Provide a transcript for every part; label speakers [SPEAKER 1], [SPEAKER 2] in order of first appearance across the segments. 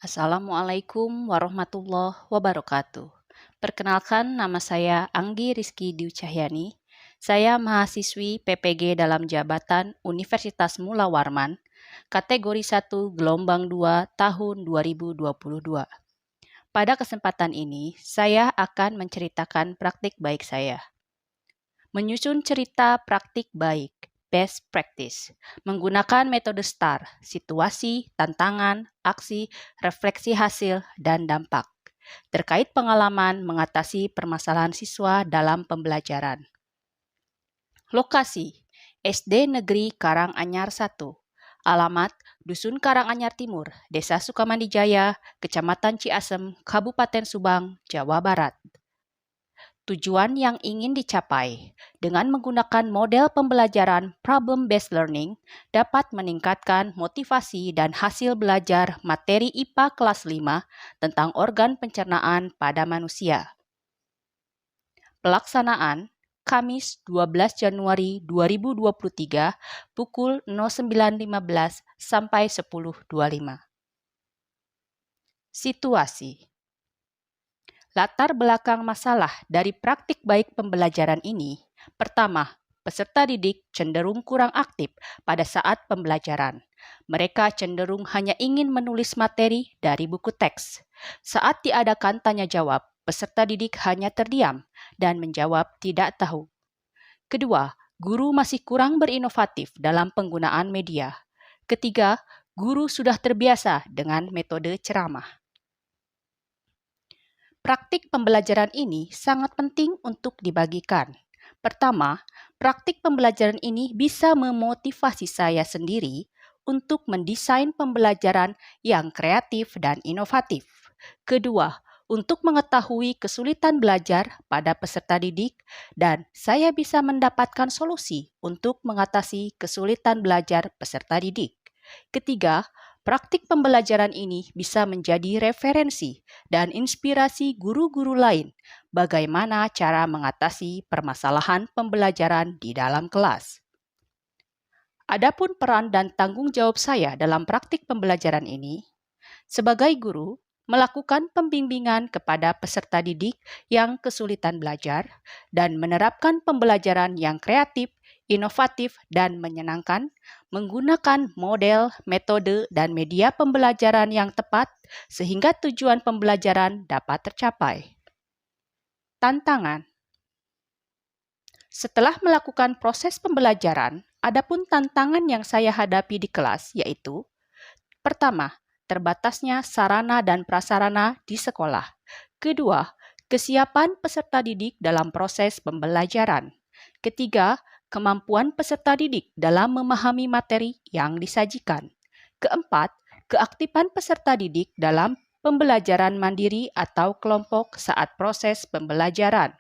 [SPEAKER 1] Assalamualaikum warahmatullahi wabarakatuh. Perkenalkan, nama saya Anggi Rizky Dwi Cahyani. Saya mahasiswi PPG dalam jabatan Universitas Mula Warman, kategori 1 gelombang 2 tahun 2022. Pada kesempatan ini, saya akan menceritakan praktik baik saya. Menyusun cerita praktik baik, best practice, menggunakan metode STAR, situasi, tantangan, aksi, refleksi hasil, dan dampak, terkait pengalaman mengatasi permasalahan siswa dalam pembelajaran. Lokasi, SD Negeri Karanganyar 1, alamat Dusun Karanganyar Timur, Desa Sukamandijaya, Kecamatan Ciasem, Kabupaten Subang, Jawa Barat. Tujuan yang ingin dicapai dengan menggunakan model pembelajaran problem-based learning dapat meningkatkan motivasi dan hasil belajar materi IPA kelas 5 tentang organ pencernaan pada manusia. Pelaksanaan Kamis 12 Januari 2023 pukul 09.15 sampai 10.25. Situasi. Latar belakang masalah dari praktik baik pembelajaran ini, pertama, peserta didik cenderung kurang aktif pada saat pembelajaran. Mereka cenderung hanya ingin menulis materi dari buku teks. Saat diadakan tanya jawab, peserta didik hanya terdiam dan menjawab tidak tahu. Kedua, guru masih kurang berinovatif dalam penggunaan media. Ketiga, guru sudah terbiasa dengan metode ceramah. Praktik pembelajaran ini sangat penting untuk dibagikan. Pertama, praktik pembelajaran ini bisa memotivasi saya sendiri untuk mendesain pembelajaran yang kreatif dan inovatif. Kedua, untuk mengetahui kesulitan belajar pada peserta didik, dan saya bisa mendapatkan solusi untuk mengatasi kesulitan belajar peserta didik. Ketiga, praktik pembelajaran ini bisa menjadi referensi dan inspirasi guru-guru lain bagaimana cara mengatasi permasalahan pembelajaran di dalam kelas. Adapun peran dan tanggung jawab saya dalam praktik pembelajaran ini, sebagai guru, melakukan pembimbingan kepada peserta didik yang kesulitan belajar dan menerapkan pembelajaran yang kreatif, inovatif, dan menyenangkan, menggunakan model, metode, dan media pembelajaran yang tepat sehingga tujuan pembelajaran dapat tercapai. Tantangan. Setelah melakukan proses pembelajaran, adapun tantangan yang saya hadapi di kelas yaitu: pertama, terbatasnya sarana dan prasarana di sekolah. Kedua, kesiapan peserta didik dalam proses pembelajaran. Ketiga, kemampuan peserta didik dalam memahami materi yang disajikan. Keempat, keaktifan peserta didik dalam pembelajaran mandiri atau kelompok saat proses pembelajaran.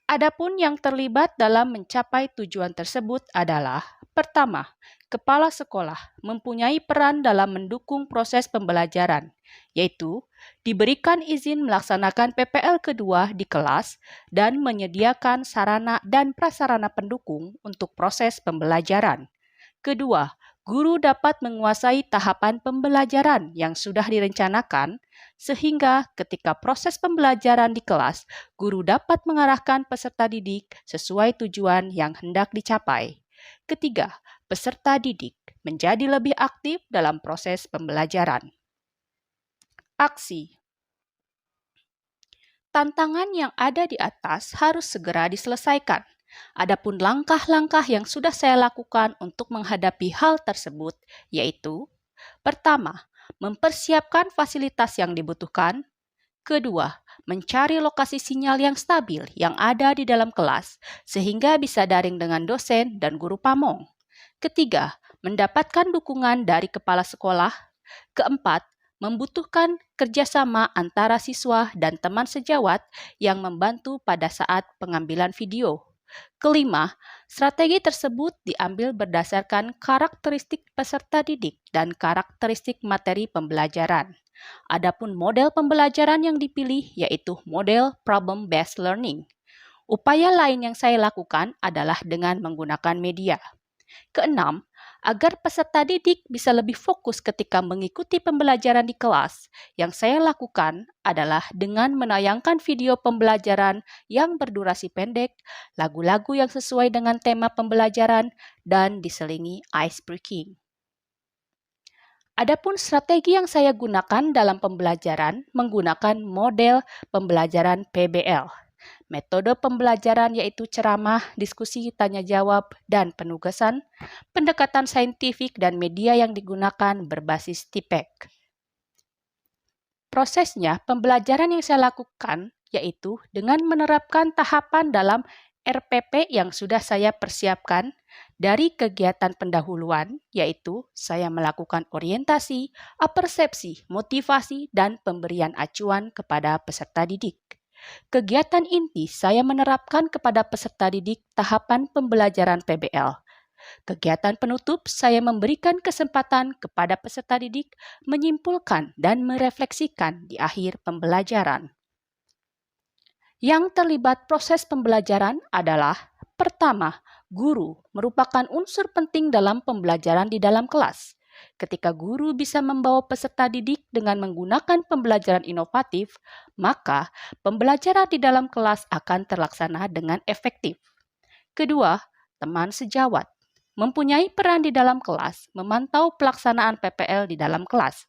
[SPEAKER 1] Adapun yang terlibat dalam mencapai tujuan tersebut adalah: pertama, kepala sekolah mempunyai peran dalam mendukung proses pembelajaran, yaitu diberikan izin melaksanakan PPL kedua di kelas dan menyediakan sarana dan prasarana pendukung untuk proses pembelajaran. Kedua, guru dapat menguasai tahapan pembelajaran yang sudah direncanakan, sehingga ketika proses pembelajaran di kelas, guru dapat mengarahkan peserta didik sesuai tujuan yang hendak dicapai. Ketiga, peserta didik menjadi lebih aktif dalam proses pembelajaran. Aksi. Tantangan yang ada di atas harus segera diselesaikan. Adapun langkah-langkah yang sudah saya lakukan untuk menghadapi hal tersebut yaitu: pertama, mempersiapkan fasilitas yang dibutuhkan. Kedua, mencari lokasi sinyal yang stabil yang ada di dalam kelas sehingga bisa daring dengan dosen dan guru pamong. Ketiga, mendapatkan dukungan dari kepala sekolah. Keempat, membutuhkan kerjasama antara siswa dan teman sejawat yang membantu pada saat pengambilan video. Kelima, strategi tersebut diambil berdasarkan karakteristik peserta didik dan karakteristik materi pembelajaran. Adapun model pembelajaran yang dipilih yaitu model problem-based learning. Upaya lain yang saya lakukan adalah dengan menggunakan media. Keenam, Agar peserta didik bisa lebih fokus ketika mengikuti pembelajaran di kelas, yang saya lakukan adalah dengan menayangkan video pembelajaran yang berdurasi pendek, lagu-lagu yang sesuai dengan tema pembelajaran, dan diselingi ice breaking. Adapun strategi yang saya gunakan dalam pembelajaran menggunakan model pembelajaran PBL. Metode pembelajaran yaitu ceramah, diskusi, tanya jawab, dan penugasan, pendekatan saintifik dan media yang digunakan berbasis TPEC. Prosesnya, pembelajaran yang saya lakukan yaitu dengan menerapkan tahapan dalam RPP yang sudah saya persiapkan dari kegiatan pendahuluan, yaitu saya melakukan orientasi, apersepsi, motivasi, dan pemberian acuan kepada peserta didik. Kegiatan inti saya menerapkan kepada peserta didik tahapan pembelajaran PBL. Kegiatan penutup saya memberikan kesempatan kepada peserta didik menyimpulkan dan merefleksikan di akhir pembelajaran. Yang terlibat proses pembelajaran adalah: pertama, guru merupakan unsur penting dalam pembelajaran di dalam kelas. Ketika guru bisa membawa peserta didik dengan menggunakan pembelajaran inovatif, maka pembelajaran di dalam kelas akan terlaksana dengan efektif. Kedua, teman sejawat mempunyai peran di dalam kelas memantau pelaksanaan PPL di dalam kelas.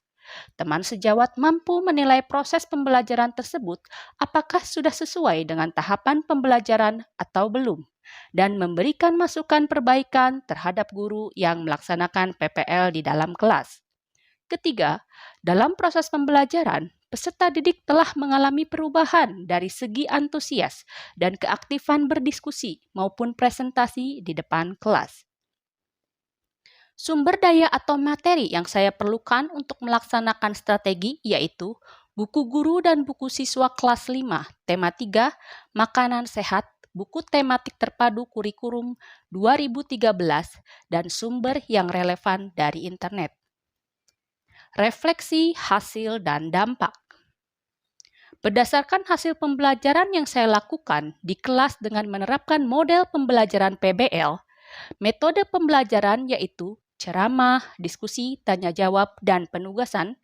[SPEAKER 1] Teman sejawat mampu menilai proses pembelajaran tersebut apakah sudah sesuai dengan tahapan pembelajaran atau belum, dan memberikan masukan perbaikan terhadap guru yang melaksanakan PPL di dalam kelas. Ketiga, dalam proses pembelajaran, peserta didik telah mengalami perubahan dari segi antusias dan keaktifan berdiskusi maupun presentasi di depan kelas. Sumber daya atau materi yang saya perlukan untuk melaksanakan strategi yaitu buku guru dan buku siswa kelas 5, tema 3, makanan sehat, buku tematik terpadu kurikulum 2013, dan sumber yang relevan dari internet. Refleksi, hasil, dan dampak. Berdasarkan hasil pembelajaran yang saya lakukan di kelas dengan menerapkan model pembelajaran PBL, metode pembelajaran yaitu ceramah, diskusi, tanya jawab, dan penugasan,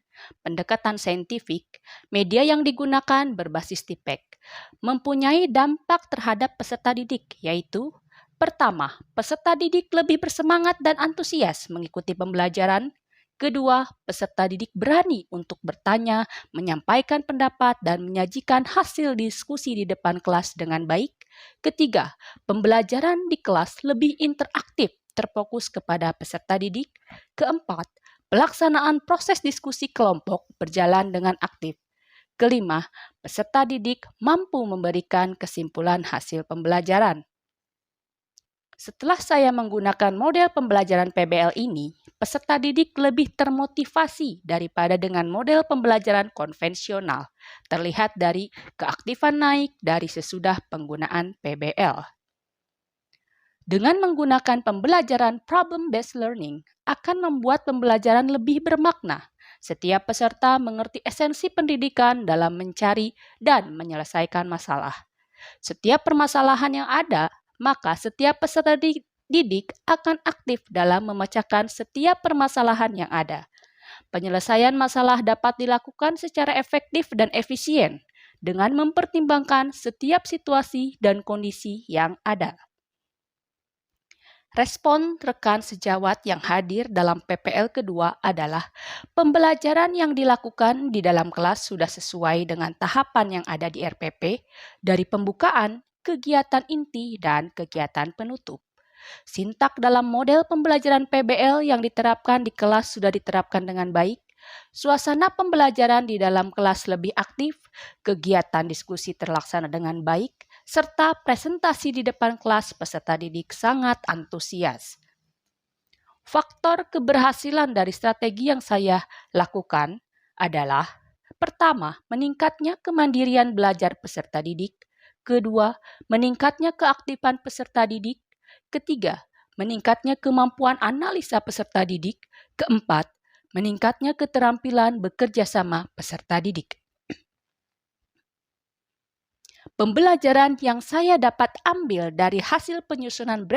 [SPEAKER 1] pendekatan saintifik, media yang digunakan berbasis TPEC, mempunyai dampak terhadap peserta didik, yaitu: pertama, peserta didik lebih bersemangat dan antusias mengikuti pembelajaran. Kedua, peserta didik berani untuk bertanya, menyampaikan pendapat, dan menyajikan hasil diskusi di depan kelas dengan baik. Ketiga, pembelajaran di kelas lebih interaktif, terfokus kepada peserta didik. Keempat, pelaksanaan proses diskusi kelompok berjalan dengan aktif. Kelima, peserta didik mampu memberikan kesimpulan hasil pembelajaran. Setelah saya menggunakan model pembelajaran PBL ini, peserta didik lebih termotivasi daripada dengan model pembelajaran konvensional, terlihat dari keaktifan naik dari sesudah penggunaan PBL. Dengan menggunakan pembelajaran problem-based learning akan membuat pembelajaran lebih bermakna. Setiap peserta mengerti esensi pendidikan dalam mencari dan menyelesaikan masalah. Setiap permasalahan yang ada, maka setiap peserta didik akan aktif dalam memecahkan setiap permasalahan yang ada. Penyelesaian masalah dapat dilakukan secara efektif dan efisien dengan mempertimbangkan setiap situasi dan kondisi yang ada. Respon rekan sejawat yang hadir dalam PPL kedua adalah pembelajaran yang dilakukan di dalam kelas sudah sesuai dengan tahapan yang ada di RPP dari pembukaan, kegiatan inti, dan kegiatan penutup. Sintak dalam model pembelajaran PBL yang diterapkan di kelas sudah diterapkan dengan baik. Suasana pembelajaran di dalam kelas lebih aktif, kegiatan diskusi terlaksana dengan baik, serta presentasi di depan kelas peserta didik sangat antusias. Faktor keberhasilan dari strategi yang saya lakukan adalah: pertama, meningkatnya kemandirian belajar peserta didik. Kedua, meningkatnya keaktifan peserta didik. Ketiga, meningkatnya kemampuan analisa peserta didik. Keempat, meningkatnya keterampilan bekerja sama peserta didik. Pembelajaran yang saya dapat ambil dari hasil penyusunan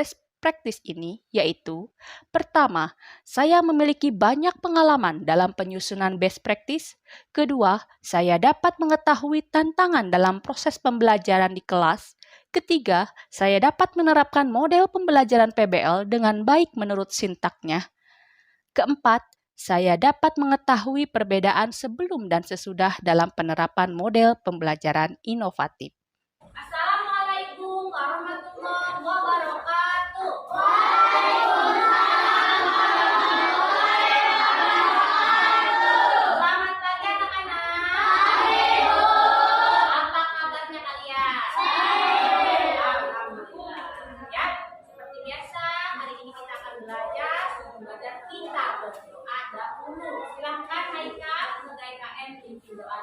[SPEAKER 1] practice ini yaitu: pertama, saya memiliki banyak pengalaman dalam penyusunan best practice. Kedua, saya dapat mengetahui tantangan dalam proses pembelajaran di kelas. Ketiga, saya dapat menerapkan model pembelajaran PBL dengan baik menurut sintaknya. Keempat, saya dapat mengetahui perbedaan sebelum dan sesudah dalam penerapan model pembelajaran inovatif.
[SPEAKER 2] Assalamualaikum warahmatullahi wabarakatuh. Selamat pagi anak-anak. Apa kabarnya kalian? Alhamdulillah. Ya, seperti biasa hari ini kita akan belajar kita berdoa dahulu. Silahkan Haikal sebagai KM pimpin doa.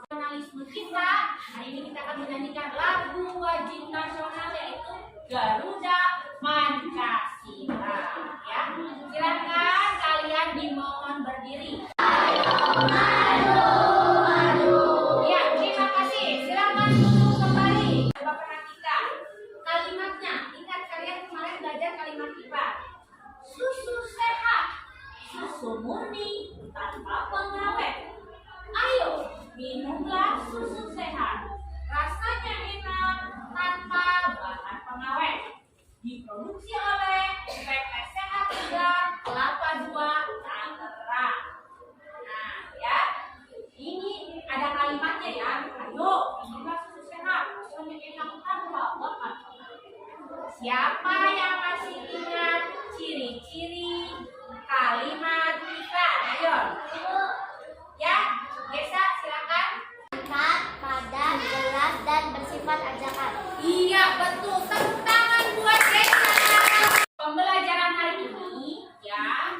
[SPEAKER 2] Nasionalisme kita, hari ini kita akan menyanyikan lagu wajib nasional yaitu Garuda Pancasila. Ya, silakan kalian dimohon berdiri. Ya, terima kasih. Silakan duduk kembali. Coba perhatikan kalimatnya. Ingat kalian kemarin belajar kalimat IPA. Susu sehat, susu murni tanpa pengawet. Ayo, minumlah susu sehat. Rasanya enak tanpa bahan pengawet. Diproduksi oleh PT Sehat Segar Kelapa II Tangerang. Nah, ya. Ini ada kalimatnya ya. Ayo, minumlah susu sehat. Rasanya enak tanpa bahan pengawet. Siapa yang masih ingat ciri-ciri kalimat kita? Ayo. Ya, Gesa silakan.
[SPEAKER 3] Singkat, padat, jelas, dan bersifat ajakan.
[SPEAKER 2] Iya, betul. Tepuk tangan buat Gesa. Pembelajaran hari ini ya.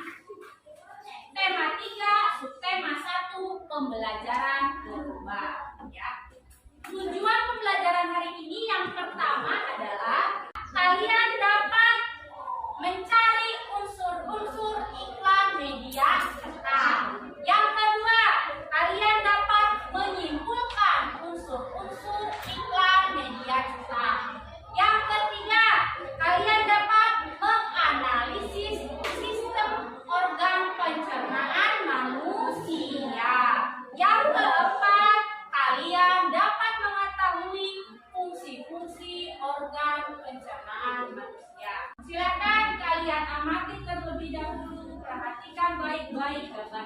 [SPEAKER 2] Tema 3, subtema 1, pembelajaran berubah ya. Tujuan pembelajaran hari ini yang pertama adalah kalian dapat mencari unsur-unsur iklan media cetak. Yang kedua, kalian dapat menyimpulkan unsur-unsur iklan media cetak. Yang ketiga, kalian dapat menganalisis sistem organ pencernaan manusia. Yang keempat, kalian dapat mengetahui fungsi-fungsi organ pencernaan manusia. Silakan kalian amati terlebih dahulu, perhatikan baik-baik gambar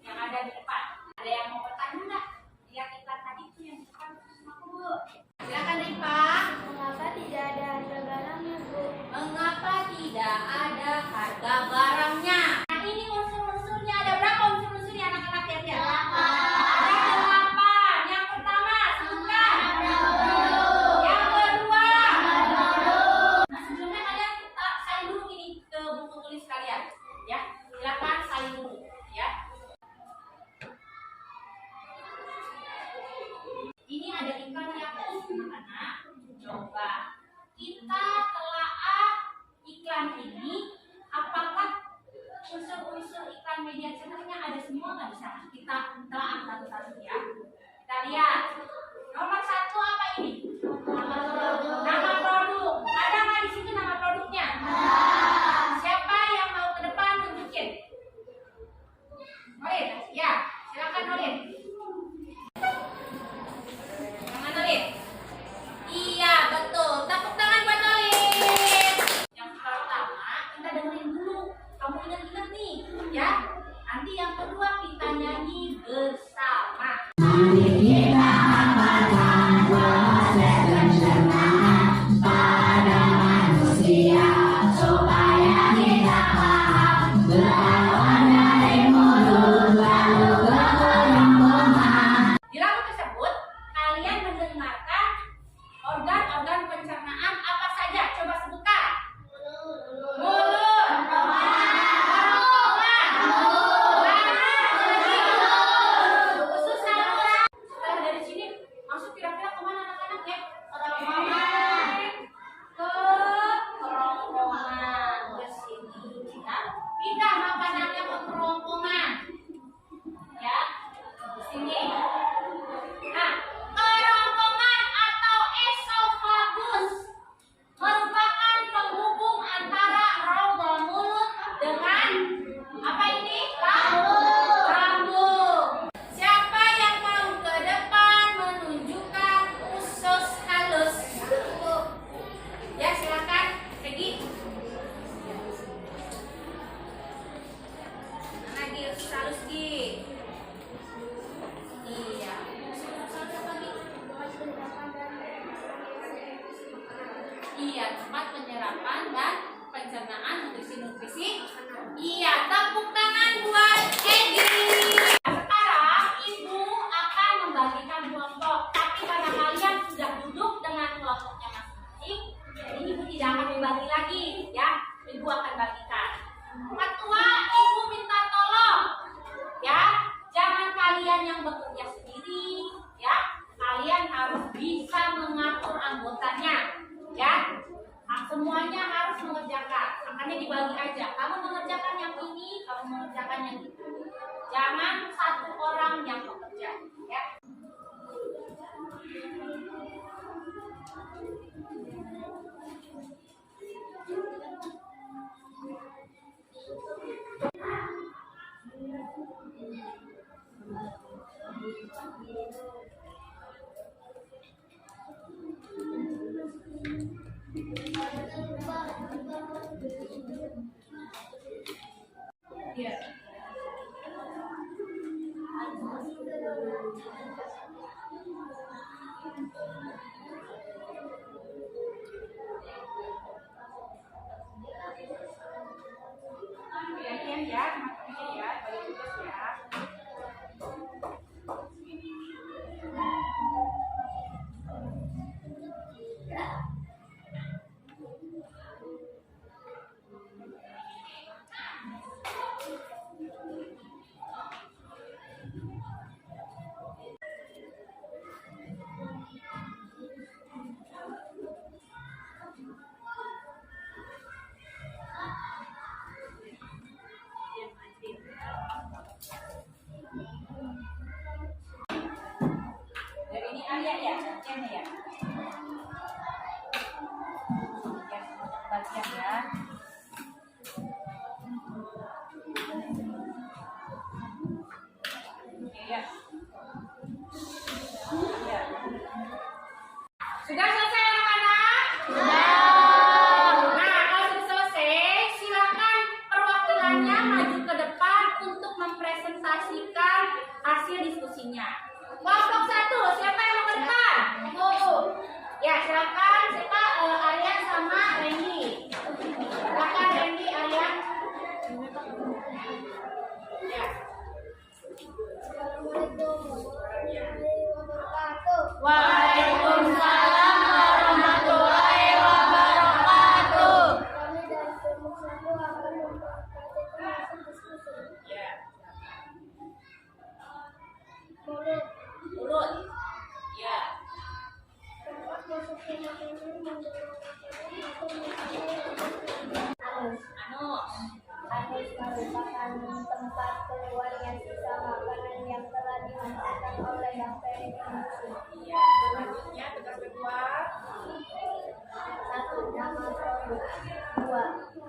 [SPEAKER 2] yang ada di depan. Ada yang mau bertanya nggak? Lihat iklan tadi itu yang di depan sama aku. Silakan Rifa.
[SPEAKER 3] Mengapa tidak ada harga barangnya, Bu?
[SPEAKER 2] Mengapa tidak ada harga barangnya? Nah, ini unsur-unsurnya. Ada berapa unsur-unsurnya anak-anak lihat-lihat? 8. Ada 8. Yang pertama, sebutkan. Yang kedua. Nah, sebelumnya kalian salin dulu ini ke buku tulis kalian. Ya, silakan salin dulu. Ya. dibagi aja. Kamu mengerjakan yang ini, kamu mengerjakan yang itu. Jangan satu orang yang bekerja, ya. Iya. Perhatian ya, teman-teman ya, bagi tugas ya. Dari ini Alia ya, bagian ya. Bagian ya. Oke ya. Ya. Sudah selesai anak-anak? Sudah. Nah, kalau sudah selesai, silakan perwakilannya maju ke depan untuk mempresentasikan hasil diskusinya. Kelompok 1, siapa yang mau ke depan? Ya, silakan. Siapa? Aryan sama Randy. Silakan Randy, Aryan. Ya. Waalaikumsalam warahmatullahi wabarakatuh.
[SPEAKER 3] Kami dari kelompok 1 akan mempraktikkan hasil diskusi.
[SPEAKER 2] Ya.
[SPEAKER 3] Mulut.
[SPEAKER 2] Urut. Ya.
[SPEAKER 3] Tempat masuknya makanan mendorong makanan atau makanan.
[SPEAKER 2] Anus.
[SPEAKER 3] Anus merupakan tempat keluarnya sisa makanan yang telah dihasilkan oleh bakteri pembusuk.
[SPEAKER 2] Ya. Selanjutnya tugas kedua.
[SPEAKER 3] 1. Nama produk. 2.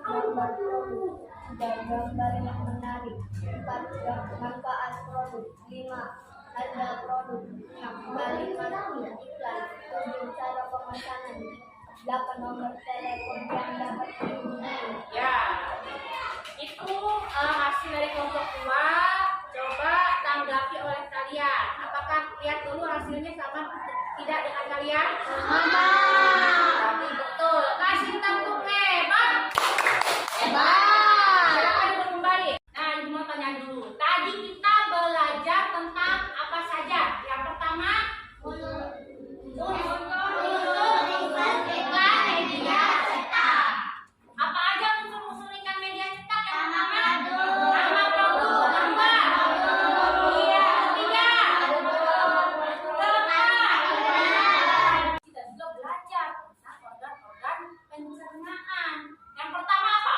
[SPEAKER 3] Gambar produk. 3. Gambar yang menarik. 4. Manfaat produk. 5. Harga produk. 6. Kalimat iklan. 7. Cara pemesanan. 8. Nomor telepon yang dapat dihubungi.
[SPEAKER 2] Ya. Itu hasil dari kelompok 2. Coba tanggapi oleh kalian. Apakah lihat dulu hasilnya sama tidak dengan kalian? Sama. Berarti betul. Kasih tepuk hebat. Hebat. Silakan duduk kembali. Nah, ibu mau tanya dulu. Tadi kita belajar tentang apa saja? Yang pertama, iklan media cetak. Apa aja unsur-unsur iklan media cetak? Yang pertama, nama produk. Kedua, iya. Ketiga, keempat. Kita juga belajar tentang organ-organ pencernaan. Yang pertama apa?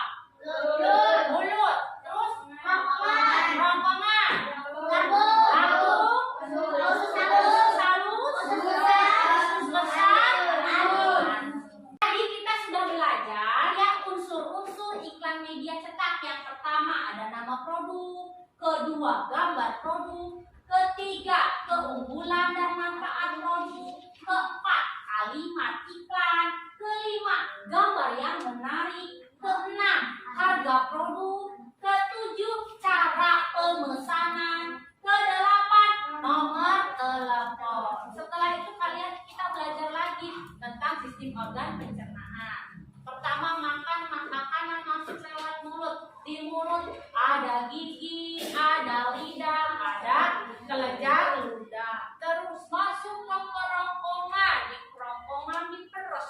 [SPEAKER 2] Mulut. Terus kerongkongan. Lambung. Salus. Lesar. Tadi kita sudah belajar ya unsur-unsur iklan media cetak. Yang pertama ada nama produk, kedua gambar produk, ketiga keunggulan dan manfaat produk, keempat kalimat iklan, kelima gambar yang menarik, keenam harga produk, ketujuh cara pemesanan, kedelapan nomor telepon. Setelah itu kita belajar lagi tentang sistem organ pencernaan. Pertama, makanan masuk lewat mulut. Di mulut ada gigi, ada lidah, ada kelenjar ludah. Terus masuk ke kerongkongan. Di kerongkongan diperas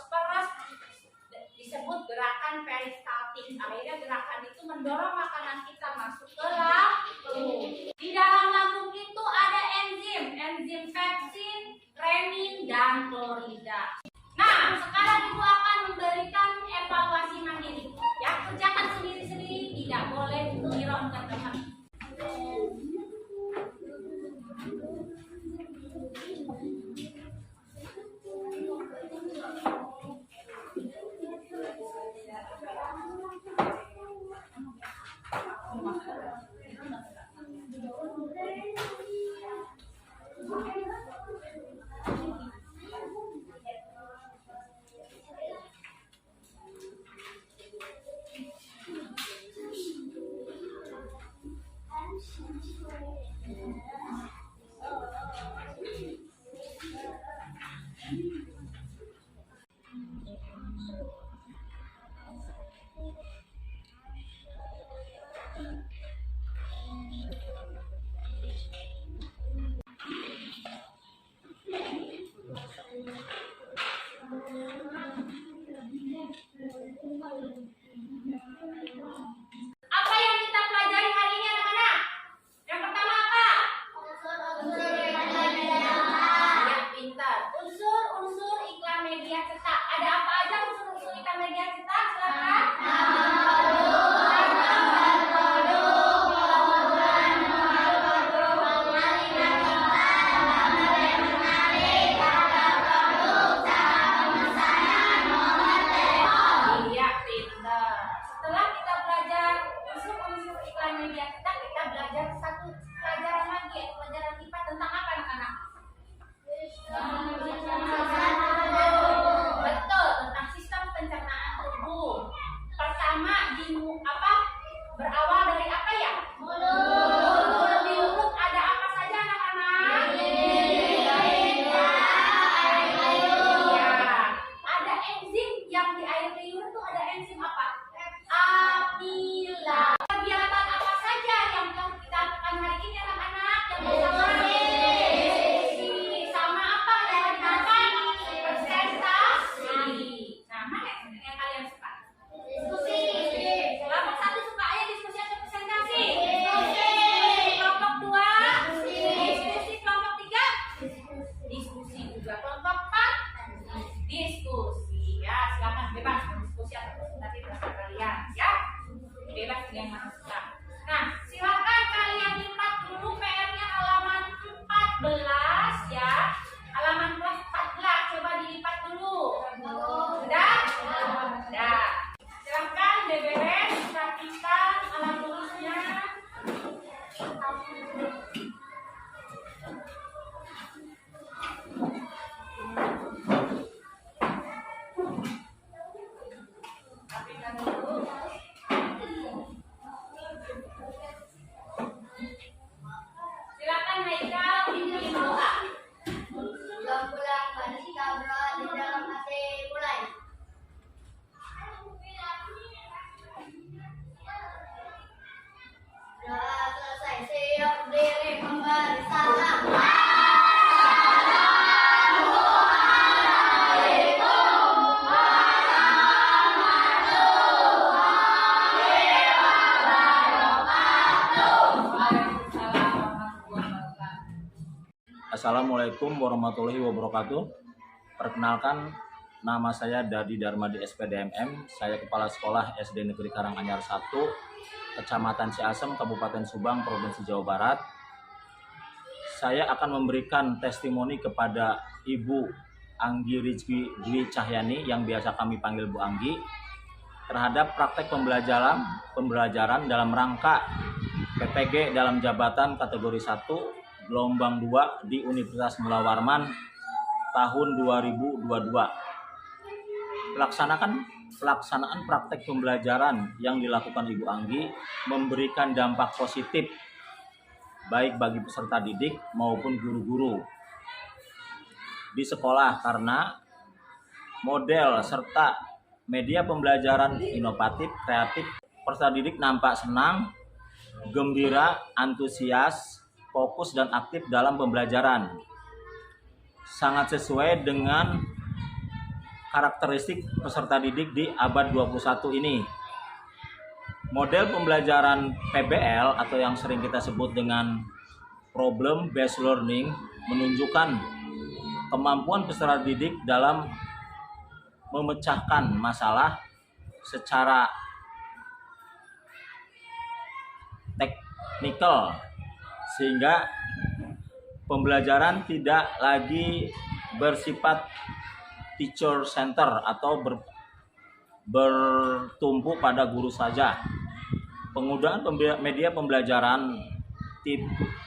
[SPEAKER 2] disebut gerakan peristaltik. Akhirnya gerakan itu mendorong makanan kita masuk ke lambung. Di dalam lambung itu ada enzim pepsin, renin, dan klorida. Nah, sekarang ibu akan memberikan evaluasi mandiri. Yang kerjakan sendiri-sendiri, tidak boleh dironkan kami. Apa yang kita pelajari hari ini anak-anak? Yang pertama apa? Ya, pintar. Unsur-unsur iklan media cetak. Ada apa aja unsur-unsur iklan media cetak? Silakan. Iya, pintar. Setelah kita belajar unsur-unsur iklan media cetak, kita belajar satu pelajaran lagi, yaitu pelajaran IPA tentang apa anak-anak? Betul, tentang sistem pencernaan tubuh. Pertama berawal dari apa ya? Mulut. Di mulut ada apa saja anak-anak? Ya, ada enzim yang di air liur itu ada enzim apa? Amila. Kegiatan apa saja yang telah kita lakukan hari ini anak-anak? Yang pertama diskusi. Sama apa yang dikatakan? Presentasi. Nah, mana yang kalian suka? Diskusi. Kelompok 1 suka aja diskusi atau presentasi? Diskusi. Kelompok 2? Diskusi. Kelompok 3? Diskusi juga. Kelompok 4? Diskusi. Ya, silakan bebas diskusi atau presentasi terserah kalian, ya. Bebas yang mana suka. Nah, silakan kalian lipat dulu PR-nya halaman 14 ya. Halaman 14 coba dilipat dulu. Sudah? Sudah. Silakan beberes perhatikan alat tulisnya. Rapikan dulu. Silakan Haikal pimpin doa.
[SPEAKER 3] Bulan wanita berada di dalam hati mulai. Sudah selesai, siap diri memberi salam.
[SPEAKER 4] Assalamualaikum warahmatullahi wabarakatuh. Perkenalkan, nama saya Dadi Darmadi SPDMM. Saya Kepala Sekolah SD Negeri Karanganyar 1, Kecamatan Ciasem, Kabupaten Subang, Provinsi Jawa Barat. Saya akan memberikan testimoni kepada Ibu Anggi Rizky Dwi Cahyani yang biasa kami panggil Bu Anggi terhadap praktek pembelajaran dalam rangka PPG dalam jabatan kategori 1 gelombang 2 di Universitas Mula Warman tahun 2022. Pelaksanaan praktek pembelajaran yang dilakukan Ibu Anggi memberikan dampak positif baik bagi peserta didik maupun guru-guru di sekolah karena model serta media pembelajaran inovatif, kreatif. Peserta didik nampak senang, gembira, antusias, fokus dan aktif dalam pembelajaran. Sangat sesuai dengan karakteristik peserta didik di abad 21 ini. Model pembelajaran PBL atau yang sering kita sebut dengan problem based learning menunjukkan kemampuan peserta didik dalam memecahkan masalah secara teknikal, sehingga pembelajaran tidak lagi bersifat teacher center atau bertumpu pada guru saja. Penggunaan media pembelajaran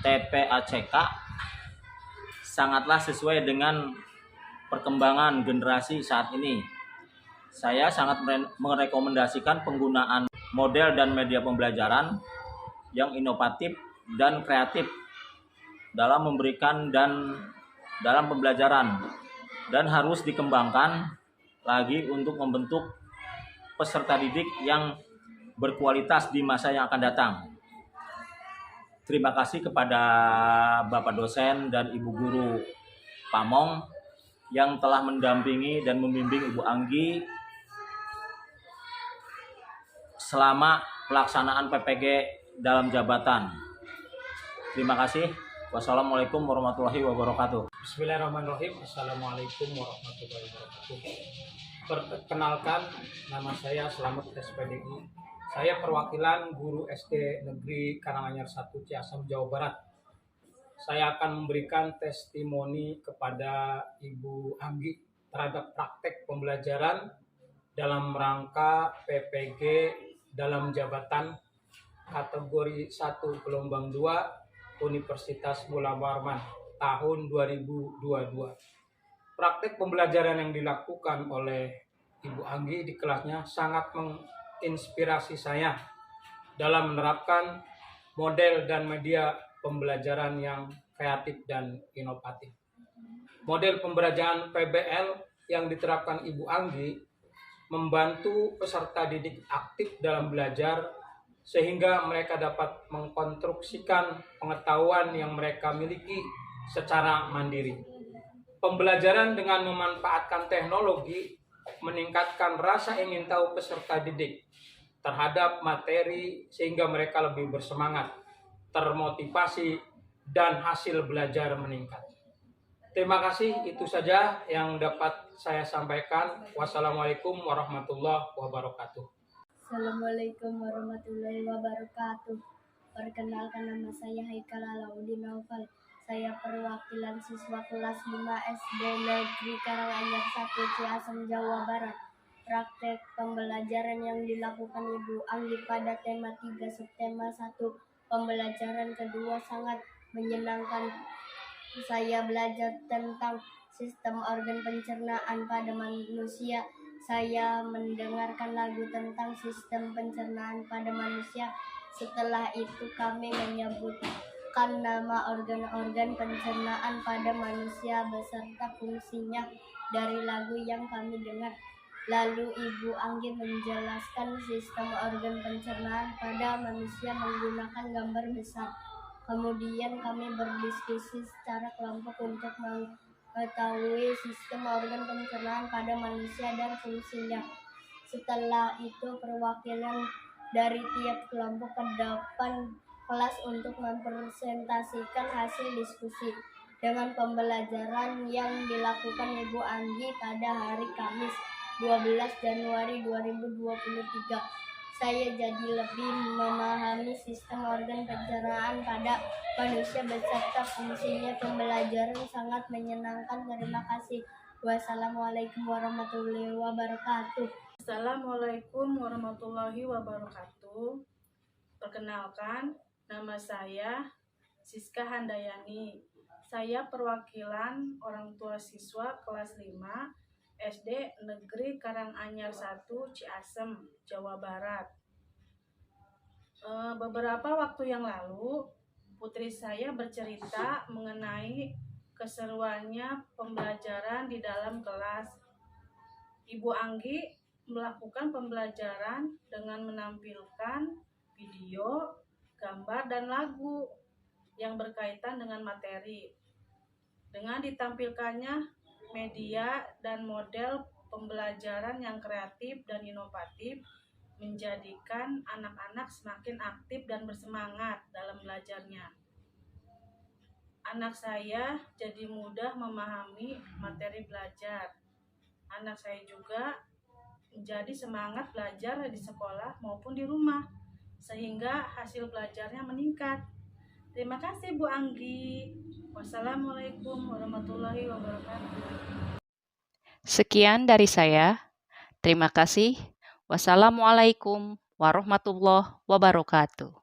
[SPEAKER 4] TPACK sangatlah sesuai dengan perkembangan generasi saat ini. Saya sangat merekomendasikan penggunaan model dan media pembelajaran yang inovatif dan kreatif dalam memberikan dan dalam pembelajaran, dan harus dikembangkan lagi untuk membentuk peserta didik yang berkualitas di masa yang akan datang. Terima kasih kepada Bapak dosen dan Ibu guru Pamong yang telah mendampingi dan membimbing Ibu Anggi selama pelaksanaan PPG dalam jabatan. Terima kasih. Wassalamualaikum warahmatullahi wabarakatuh.
[SPEAKER 5] Bismillahirrahmanirrahim. Assalamualaikum warahmatullahi wabarakatuh. Perkenalkan, nama saya Slamet SPDI. Saya perwakilan guru SD Negeri Karanganyar 1 Ciasem, Jawa Barat. Saya akan memberikan testimoni kepada Ibu Anggi terhadap praktek pembelajaran dalam rangka PPG dalam jabatan kategori 1 gelombang 2 Universitas Mula Warman tahun 2022. Praktek pembelajaran yang dilakukan oleh Ibu Anggi di kelasnya sangat menginspirasi saya dalam menerapkan model dan media pembelajaran yang kreatif dan inovatif. Model pembelajaran PBL yang diterapkan Ibu Anggi membantu peserta didik aktif dalam belajar sehingga mereka dapat mengkonstruksikan pengetahuan yang mereka miliki secara mandiri. Pembelajaran dengan memanfaatkan teknologi meningkatkan rasa ingin tahu peserta didik terhadap materi sehingga mereka lebih bersemangat, termotivasi, dan hasil belajar meningkat. Terima kasih, itu saja yang dapat saya sampaikan. Wassalamualaikum warahmatullahi wabarakatuh.
[SPEAKER 3] Assalamualaikum warahmatullahi wabarakatuh. Perkenalkan, nama saya Haikal Alauddin Naufal. Saya perwakilan siswa kelas 5 SD Negeri Karanganyar 1 Ciasem, Jawa Barat. Praktek pembelajaran yang dilakukan Ibu Anggi pada tema 3 subtema 1 pembelajaran kedua sangat menyenangkan. Saya belajar tentang sistem organ pencernaan pada manusia. Saya mendengarkan lagu tentang sistem pencernaan pada manusia. Setelah itu kami menyebutkan nama organ-organ pencernaan pada manusia beserta fungsinya dari lagu yang kami dengar. Lalu Ibu Anggi menjelaskan sistem organ pencernaan pada manusia menggunakan gambar besar. Kemudian kami berdiskusi secara kelompok untuk mengetahui sistem organ pencernaan pada manusia dan fungsinya. Setelah itu perwakilan dari tiap kelompok ke depan kelas untuk mempresentasikan hasil diskusi dengan pembelajaran yang dilakukan Ibu Anggi pada hari Kamis 12 Januari 2023. Saya jadi lebih memahami sistem organ pencernaan pada manusia beserta fungsinya. Pembelajaran sangat menyenangkan. Terima kasih. Wassalamualaikum warahmatullahi wabarakatuh.
[SPEAKER 6] Assalamualaikum warahmatullahi wabarakatuh. Perkenalkan, nama saya Siska Handayani. Saya perwakilan orang tua siswa kelas 5 SD Negeri Karanganyar 1 Ciasem, Jawa Barat. Beberapa waktu yang lalu, putri saya bercerita mengenai keseruannya pembelajaran di dalam kelas. Ibu Anggi melakukan pembelajaran dengan menampilkan video, gambar, dan lagu yang berkaitan dengan materi. Dengan ditampilkannya media dan model pembelajaran yang kreatif dan inovatif menjadikan anak-anak semakin aktif dan bersemangat dalam belajarnya. Anak saya jadi mudah memahami materi belajar. Anak saya juga menjadi semangat belajar di sekolah maupun di rumah, sehingga hasil belajarnya meningkat. Terima kasih Bu Anggi. Wassalamualaikum warahmatullahi wabarakatuh.
[SPEAKER 1] Sekian dari saya. Terima kasih. Wassalamualaikum warahmatullahi wabarakatuh.